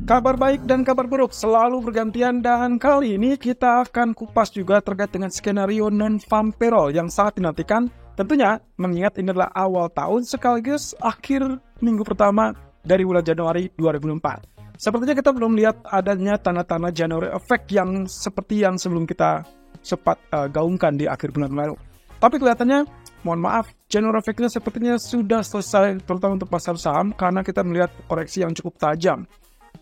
Kabar baik dan kabar buruk selalu bergantian, dan kali ini kita akan kupas juga terkait dengan skenario non-farm payroll yang sangat dinantikan. Tentunya mengingat ini adalah awal tahun sekaligus akhir minggu pertama dari bulan Januari 2004. Sepertinya kita belum lihat adanya tanda-tanda January effect yang seperti yang sebelum kita sempat gaungkan di akhir bulan lalu. Tapi kelihatannya, mohon maaf, January effect-nya sepertinya sudah selesai, terutama untuk pasar saham, karena kita melihat koreksi yang cukup tajam.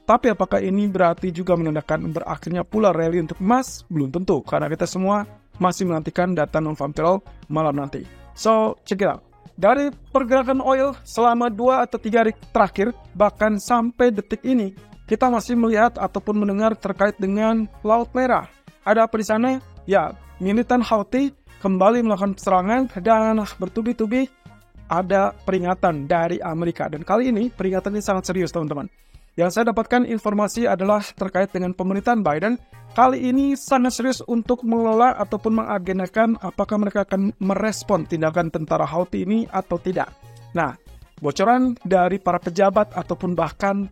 Tapi apakah ini berarti juga menandakan berakhirnya pula rally untuk emas? Belum tentu, karena kita semua masih menantikan data non-farm payroll malam nanti. So, check it out. Dari pergerakan oil selama 2 atau 3 hari terakhir, bahkan sampai detik ini, kita masih melihat ataupun mendengar terkait dengan Laut Merah. Ada apa di sana? Ya, militan Houthi kembali melakukan serangan dan bertubi-tubi ada peringatan dari Amerika. Dan kali ini peringatan ini sangat serius, teman-teman. Yang saya dapatkan informasi adalah terkait dengan pemerintahan Biden. Kali ini sangat serius untuk mengelola ataupun mengagendakan apakah mereka akan merespon tindakan tentara Houthi ini atau tidak. Nah, bocoran dari para pejabat ataupun bahkan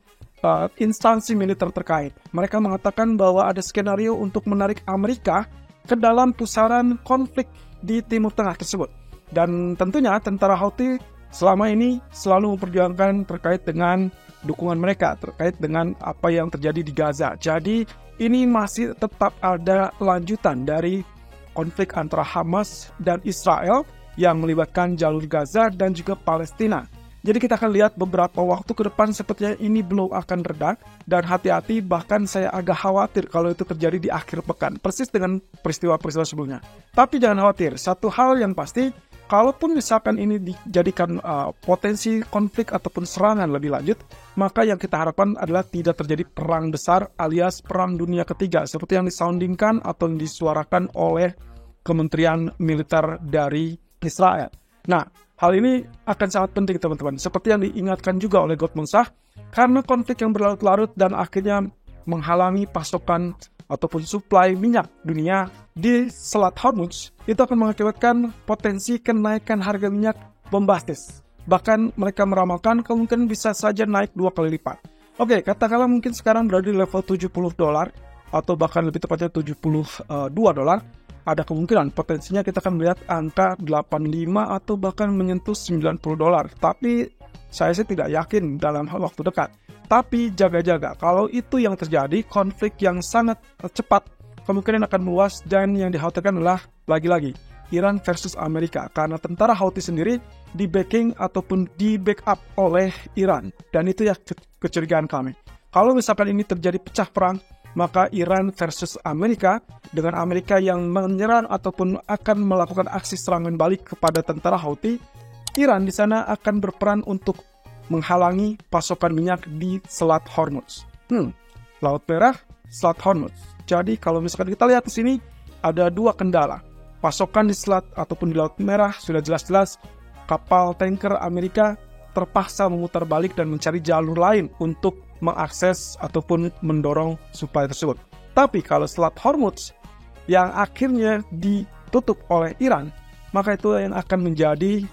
instansi militer terkait. Mereka mengatakan bahwa ada skenario untuk menarik Amerika ke dalam pusaran konflik di Timur Tengah tersebut. Dan tentunya tentara Houthi selama ini selalu memperjuangkan terkait dengan dukungan mereka terkait dengan apa yang terjadi di Gaza. Jadi ini masih tetap ada lanjutan dari konflik antara Hamas dan Israel yang melibatkan jalur Gaza dan juga Palestina. Jadi kita akan lihat beberapa waktu ke depan sepertinya ini belum akan reda, dan hati-hati, bahkan saya agak khawatir kalau itu terjadi di akhir pekan, persis dengan peristiwa-peristiwa sebelumnya. Tapi jangan khawatir, satu hal yang pasti, kalaupun misalkan ini dijadikan potensi konflik ataupun serangan lebih lanjut, maka yang kita harapkan adalah tidak terjadi perang besar alias perang dunia ketiga seperti yang disoundingkan atau disuarakan oleh Kementerian Militer dari Israel. Nah, hal ini akan sangat penting, teman-teman, seperti yang diingatkan juga oleh Goldman Sachs, karena konflik yang berlarut-larut dan akhirnya menghalangi pasokan ataupun suplai minyak dunia di Selat Hormuz, itu akan mengakibatkan potensi kenaikan harga minyak bombastis. Bahkan mereka meramalkan kemungkinan bisa saja naik 2 kali lipat. Oke, katakanlah mungkin sekarang berada di level $70 atau bahkan lebih tepatnya $72. Ada kemungkinan potensinya kita akan melihat angka 85 atau bahkan menyentuh $90. Tapi saya sih tidak yakin dalam waktu dekat. Tapi jaga-jaga, kalau itu yang terjadi, konflik yang sangat cepat kemungkinan akan meluas, dan yang dikhawatirkan adalah lagi-lagi Iran versus Amerika, karena tentara Houthi sendiri di backing ataupun di backup oleh Iran, dan itu ya kecurigaan kami. Kalau misalkan ini terjadi pecah perang, maka Iran versus Amerika, dengan Amerika yang menyerang ataupun akan melakukan aksi serangan balik kepada tentara Houthi, Iran di sana akan berperan untuk menghalangi pasokan minyak di Selat Hormuz. Laut Merah, Selat Hormuz. Jadi kalau misalkan kita lihat di sini, ada 2 kendala. Pasokan di Selat ataupun di Laut Merah sudah jelas-jelas kapal tanker Amerika terpaksa memutar balik dan mencari jalur lain untuk mengakses ataupun mendorong suplai tersebut. Tapi kalau Selat Hormuz yang akhirnya ditutup oleh Iran, maka itu yang akan menjadi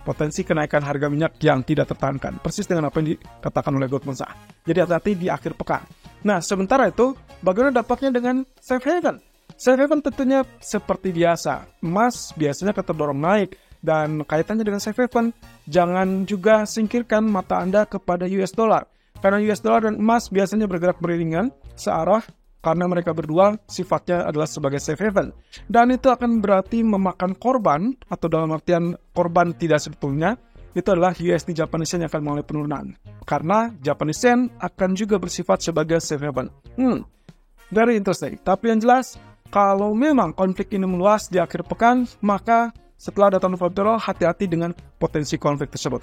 potensi kenaikan harga minyak yang tidak tertahankan. Persis dengan apa yang dikatakan oleh Goldman Sachs. Jadi hati-hati di akhir pekan. Nah, sementara itu, bagaimana dampaknya dengan safe haven? Safe haven tentunya seperti biasa. Emas biasanya terdorong naik. Dan kaitannya dengan safe haven, jangan juga singkirkan mata Anda kepada US dollar. Karena US dollar dan emas biasanya bergerak beriringan searah, karena mereka berdua sifatnya adalah sebagai safe haven. Dan itu akan berarti memakan korban, atau dalam artian korban tidak sebetulnya, itu adalah USD Japanese Yen yang akan mengalami penurunan. Karena Japanese Yen akan juga bersifat sebagai safe haven. Very interesting. Tapi yang jelas, kalau memang konflik ini meluas di akhir pekan, maka setelah data non-farm payroll, hati-hati dengan potensi konflik tersebut.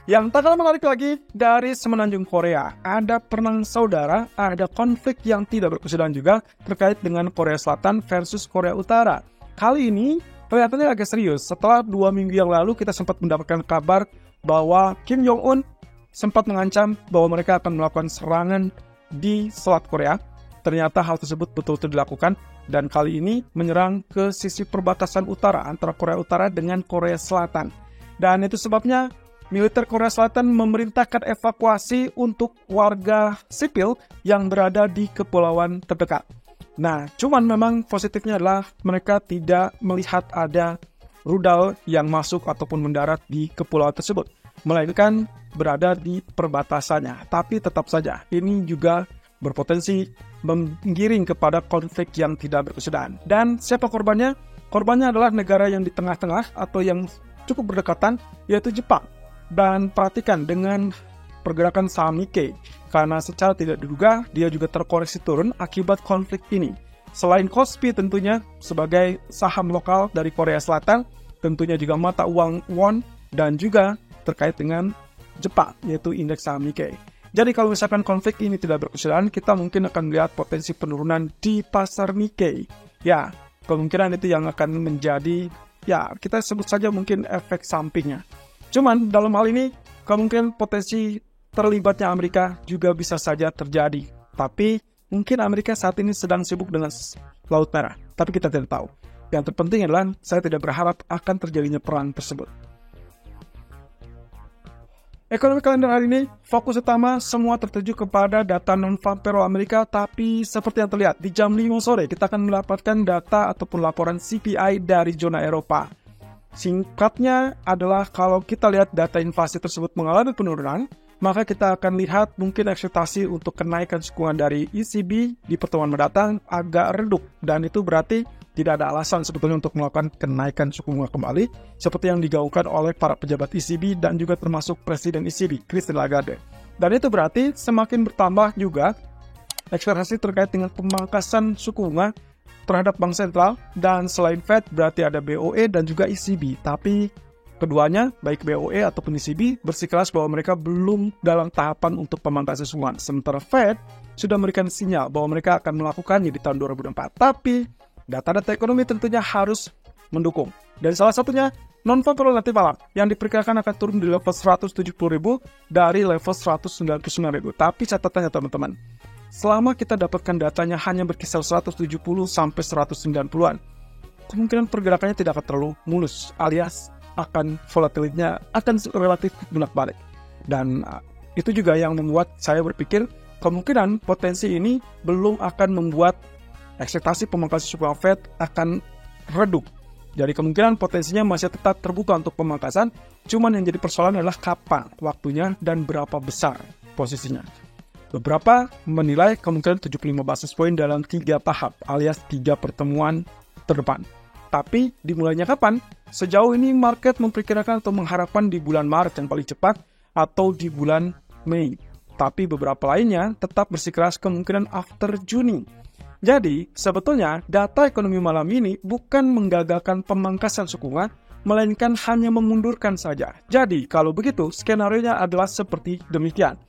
Yang tak kalah menarik lagi, dari semenanjung Korea, ada perang saudara, ada konflik yang tidak berkesudahan juga terkait dengan Korea Selatan versus Korea Utara. Kali ini kelihatannya agak serius. Setelah 2 minggu yang lalu kita sempat mendapatkan kabar bahwa Kim Jong-un sempat mengancam bahwa mereka akan melakukan serangan di Selat Korea. Ternyata hal tersebut betul-betul dilakukan, dan kali ini menyerang ke sisi perbatasan utara antara Korea Utara dengan Korea Selatan. Dan itu sebabnya militer Korea Selatan memerintahkan evakuasi untuk warga sipil yang berada di kepulauan terdekat. Nah, cuman memang positifnya adalah mereka tidak melihat ada rudal yang masuk ataupun mendarat di kepulauan tersebut, melainkan berada di perbatasannya. Tapi tetap saja, ini juga berpotensi menggiring kepada konflik yang tidak berkesudahan. Dan siapa korbannya? Korbannya adalah negara yang di tengah-tengah atau yang cukup berdekatan, yaitu Jepang. Dan perhatikan dengan pergerakan saham Nikkei, karena secara tidak diduga dia juga terkoreksi turun akibat konflik ini. Selain KOSPI tentunya sebagai saham lokal dari Korea Selatan, tentunya juga mata uang won dan juga terkait dengan Jepang, yaitu indeks saham Nikkei. Jadi kalau misalkan konflik ini tidak berkesudahan, kita mungkin akan melihat potensi penurunan di pasar Nikkei. Ya, kemungkinan itu yang akan menjadi, ya kita sebut saja mungkin efek sampingnya. Cuman dalam hal ini, kemungkinan potensi terlibatnya Amerika juga bisa saja terjadi. Tapi mungkin Amerika saat ini sedang sibuk dengan Laut Merah. Tapi kita tidak tahu. Yang terpenting adalah saya tidak berharap akan terjadinya perang tersebut. Ekonomi kalender hari ini, fokus utama semua tertuju kepada data non-farm payroll Amerika. Tapi seperti yang terlihat, di jam 5 sore kita akan mendapatkan data ataupun laporan CPI dari zona Eropa. Singkatnya adalah kalau kita lihat data inflasi tersebut mengalami penurunan, maka kita akan lihat mungkin ekspektasi untuk kenaikan suku bunga dari ECB di pertemuan mendatang agak redup. Dan itu berarti tidak ada alasan sebetulnya untuk melakukan kenaikan suku bunga kembali, seperti yang digaungkan oleh para pejabat ECB dan juga termasuk Presiden ECB, Christine Lagarde. Dan itu berarti semakin bertambah juga ekspektasi terkait dengan pemangkasan suku bunga terhadap bank sentral, dan selain Fed berarti ada BOE dan juga ECB. Tapi keduanya, baik BOE ataupun ECB, bersikeras bahwa mereka belum dalam tahapan untuk pemangkasan suku bunga. Sementara Fed sudah memberikan sinyal bahwa mereka akan melakukannya di tahun 2024. Tapi data-data ekonomi tentunya harus mendukung. Dan salah satunya non-farm payroll nanti malam yang diperkirakan akan turun di level 170.000 dari level 199.000. Tapi catatannya teman-teman, selama kita dapatkan datanya hanya berkisar 170 sampai 190-an, kemungkinan pergerakannya tidak akan terlalu mulus, alias akan volatilitinya akan relatif bolak-balik. Dan itu juga yang membuat saya berpikir kemungkinan potensi ini belum akan membuat ekspektasi pemangkasan suku bunga Fed akan redup. Jadi kemungkinan potensinya masih tetap terbuka untuk pemangkasan, cuman yang jadi persoalan adalah kapan waktunya dan berapa besar posisinya. Beberapa menilai kemungkinan 75 basis point dalam 3 tahap alias 3 pertemuan terdepan. Tapi dimulainya kapan? Sejauh ini market memperkirakan atau mengharapkan di bulan Maret yang paling cepat atau di bulan Mei. Tapi beberapa lainnya tetap bersikeras kemungkinan after Juni. Jadi sebetulnya data ekonomi malam ini bukan menggagalkan pemangkasan suku bunga, melainkan hanya memundurkan saja. Jadi kalau begitu skenario-nya adalah seperti demikian.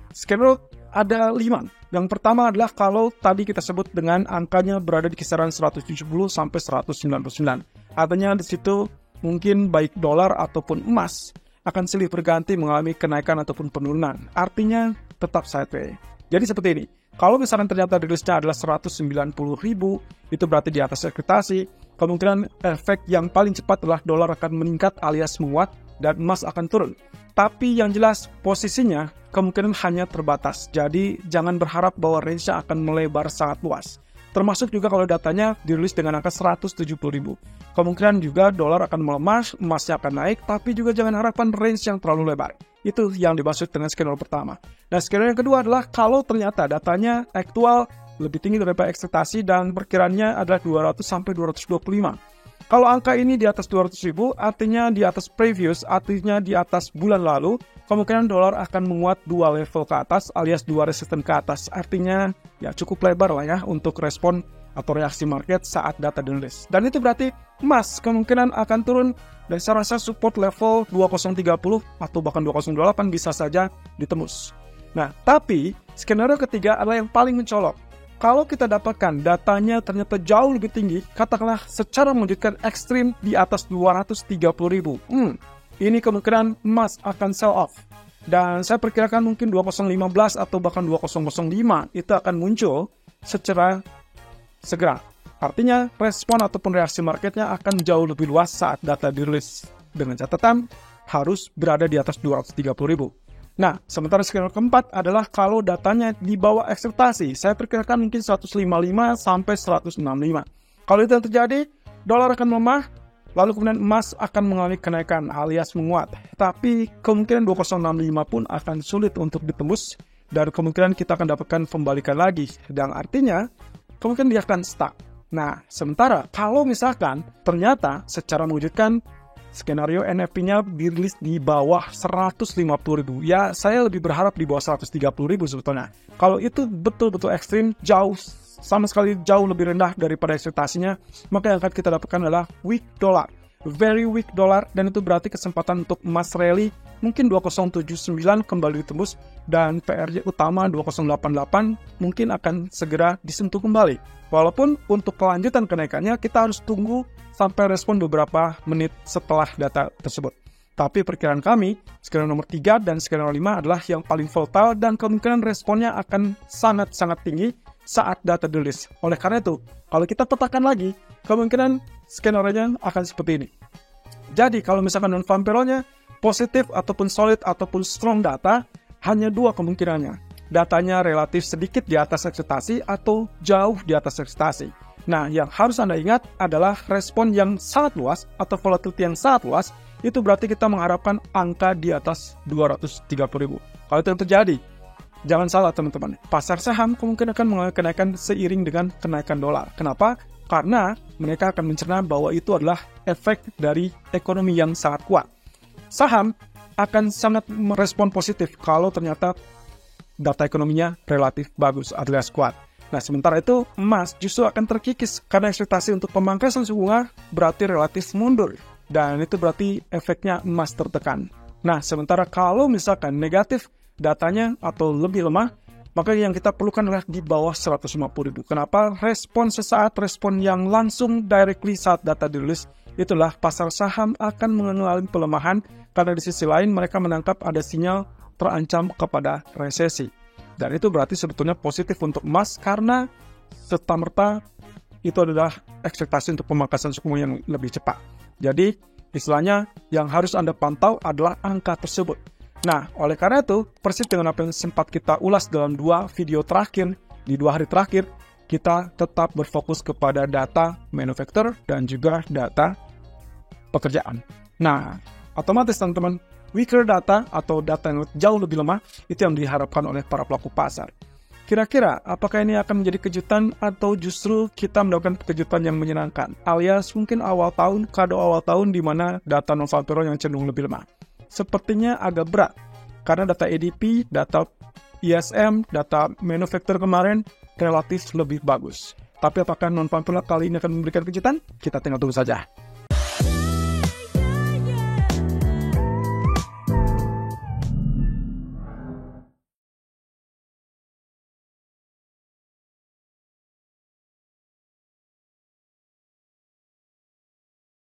Skenario ada 5. Yang pertama adalah kalau tadi kita sebut dengan angkanya berada di kisaran 170 sampai 199. Artinya di situ mungkin baik dolar ataupun emas akan silih berganti mengalami kenaikan ataupun penurunan. Artinya tetap sideways. Jadi seperti ini. Kalau misalnya ternyata rilisnya adalah 190.000, itu berarti di atas ekspektasi. Kemungkinan efek yang paling cepat adalah dolar akan meningkat alias menguat dan emas akan turun. Tapi yang jelas posisinya kemungkinan hanya terbatas. Jadi jangan berharap bahwa range-nya akan melebar sangat luas. Termasuk juga kalau datanya dirilis dengan angka 170.000. Kemungkinan juga dolar akan melemah, emasnya akan naik, tapi juga jangan harapkan range yang terlalu lebar. Itu yang dimaksud dengan skenario pertama. Nah, skenario yang kedua adalah kalau ternyata datanya aktual lebih tinggi daripada ekspektasi dan perkiraannya adalah 200 sampai 225. Kalau angka ini di atas 200.000, artinya di atas previous, artinya di atas bulan lalu, kemungkinan dolar akan menguat 2 level ke atas alias 2 resisten ke atas. Artinya ya cukup lebar lah ya untuk respon atau reaksi market saat data dirilis. Dan itu berarti emas kemungkinan akan turun dan saya rasa support level 2030 atau bahkan 2028 bisa saja ditembus. Nah, tapi skenario ketiga adalah yang paling mencolok. Kalau kita dapatkan datanya ternyata jauh lebih tinggi, katakanlah secara mengejutkan ekstrim di atas 230.000. Ini kemungkinan emas akan sell off. Dan saya perkirakan mungkin 2015 atau bahkan 2005 itu akan muncul secara segera. Artinya respon ataupun reaksi marketnya akan jauh lebih luas saat data dirilis dengan catatan harus berada di atas 230.000. Nah, sementara skenario keempat adalah kalau datanya di bawah ekspektasi. Saya perkirakan mungkin 155 sampai 165. Kalau itu yang terjadi, dolar akan melemah, lalu kemudian emas akan mengalami kenaikan alias menguat. Tapi kemungkinan 2065 pun akan sulit untuk ditembus, dan kemungkinan kita akan dapatkan pembalikan lagi. Dan artinya, kemungkinan dia akan stuck. Nah, sementara kalau misalkan ternyata secara mewujudkan skenario NFP-nya dirilis di bawah 150.000. Ya, saya lebih berharap di bawah 130.000 sebetulnya. Kalau itu betul-betul ekstrim, sama sekali jauh lebih rendah daripada ekspektasinya, maka yang akan kita dapatkan adalah weak dollar. Very weak dollar, dan itu berarti kesempatan untuk emas rally mungkin 2079 kembali ditembus, dan PRJ utama 2088 mungkin akan segera disentuh kembali. Walaupun untuk kelanjutan kenaikannya kita harus tunggu sampai respon beberapa menit setelah data tersebut. Tapi perkiraan kami, skenario nomor 3 dan skenario 5 adalah yang paling volatile dan kemungkinan responnya akan sangat-sangat tinggi saat data dirilis. Oleh karena itu, kalau kita petakan lagi, kemungkinan skenario-nya akan seperti ini. Jadi kalau misalkan non-farm payroll-nya positif ataupun solid ataupun strong data, hanya dua kemungkinannya. Datanya relatif sedikit di atas ekspektasi atau jauh di atas ekspektasi. Nah, yang harus Anda ingat adalah respon yang sangat luas atau volatility yang sangat luas, itu berarti kita mengharapkan angka di atas 230.000. Kalau itu yang terjadi, jangan salah teman-teman, pasar saham kemungkinan akan mengalami kenaikan seiring dengan kenaikan dolar. Kenapa? Karena mereka akan mencerna bahwa itu adalah efek dari ekonomi yang sangat kuat. Saham akan sangat merespon positif kalau ternyata data ekonominya relatif bagus alias kuat. Nah, sementara itu emas justru akan terkikis karena ekspektasi untuk pemangkasan suku bunga berarti relatif mundur, dan itu berarti efeknya emas tertekan. Nah, sementara kalau misalkan negatif datanya atau lebih lemah, maka yang kita perlukan adalah di bawah 150.000. Kenapa? Respon sesaat, respon yang langsung directly saat data dirilis, itulah pasar saham akan mengalami pelemahan karena di sisi lain mereka menangkap ada sinyal terancam kepada resesi. Dan itu berarti sebetulnya positif untuk emas karena serta-merta itu adalah ekspektasi untuk pemangkasan suku bunga yang lebih cepat. Jadi, istilahnya yang harus Anda pantau adalah angka tersebut. Nah, oleh karena itu, persis dengan apa yang sempat kita ulas dalam 2 video terakhir, di 2 hari terakhir, kita tetap berfokus kepada data manufaktur dan juga data pekerjaan. Nah, otomatis teman-teman, weaker data atau data yang jauh lebih lemah, itu yang diharapkan oleh para pelaku pasar. Kira-kira, apakah ini akan menjadi kejutan atau justru kita mendapatkan kejutan yang menyenangkan? Alias mungkin kado awal tahun di mana data non-farm payroll yang cenderung lebih lemah. Sepertinya agak berat, karena data ADP, data ISM, data manufaktur kemarin relatif lebih bagus. Tapi apakah non-farm payroll kali ini akan memberikan kejutan? Kita tinggal tunggu saja.